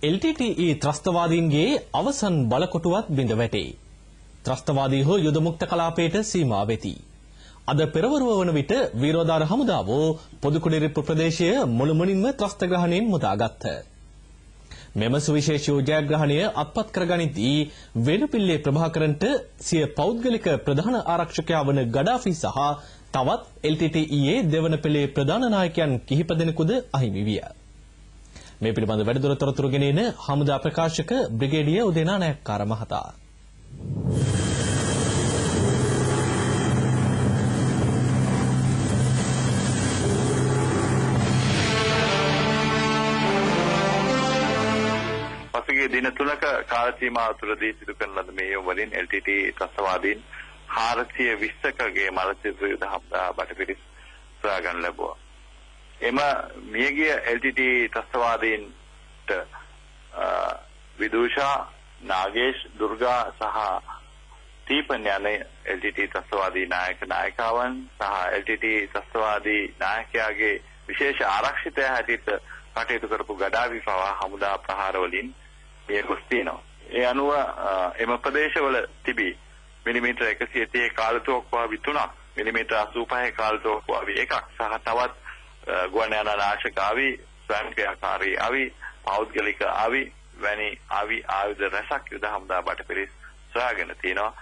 LTTE ත්‍රස්තවාදීන්ගේ අවසන් බලකොටුවත් බිඳ වැටේ. ත්‍රස්තවාදී හෝ යුද මුක්ත කලාපයට සීමා වෙති. අද පෙරවරුව වන විට විරෝධාර හමුදාවෝ පොදුකුඩිරිප්පු ප්‍රදේශය මුළුමනින්ම ත්‍රස්තග්‍රහණයෙන් මුදාගත්හ. මෙම සුවිශේෂී ජයග්‍රහණය අත්පත් කරගනිද්දී වෙනුපිල්ලේ ප්‍රභාකරන්ට සිය පෞද්ගලික ප්‍රධාන ආරක්ෂකයා වන ගඩාෆි සහ තවත් LTTE දෙවන පෙළේ ප්‍රධාන නායකයන් කිහිප දෙනෙකුද අහිමි විය. මේ පිළිබඳ වැඩිදුර තොරතුරු ගෙනෙන හමුදා ප්‍රකාශක බ්‍රිගේඩියර් උදේනානායක්කාර මහතා. පසුගිය දින තුනක කාල සීමාව තුළදී සිදු කරන ලද මේ වලින් LTTE ත්‍රස්තවාදීන් 420කගේ මලසිරු යුද හමුදා බටපිරිස් සොයා ගන්න ලැබුවා. එම මියගිය LTTE ත්‍රස්තවාදීන්ට විදූෂා, නාගේෂ්, දුර්ගා සහ තීපන් යන LTTE ත්‍රස්තවාදී නායකාවන් සහ LTTE ත්‍රස්තවාදී නායකයාගේ විශේෂ ආරක්ෂිතය හැටියට කටයුතු කරපු ගඩාෆි පවා හමුදා ප්‍රහාර වලින් මිය ගොස් තියෙනවා. ඒ අනුව එම ප්‍රදේශවල තිබී මිලිමීටර් 130 කාලතුවක්කු ආවි 3ක්, මිලිමීටර් 85 කාලතුවක්කු ආවි 1ක් සහ තවත් ගුවන් යාන නාශක ආවි, ස්වයංක්‍රියාකාරී ආවි, පෞද්ගලික ආවි වැනි ආයුධ රැසක් යුද හමුදා බටපිරිස් සොයාගෙන තියෙනවා.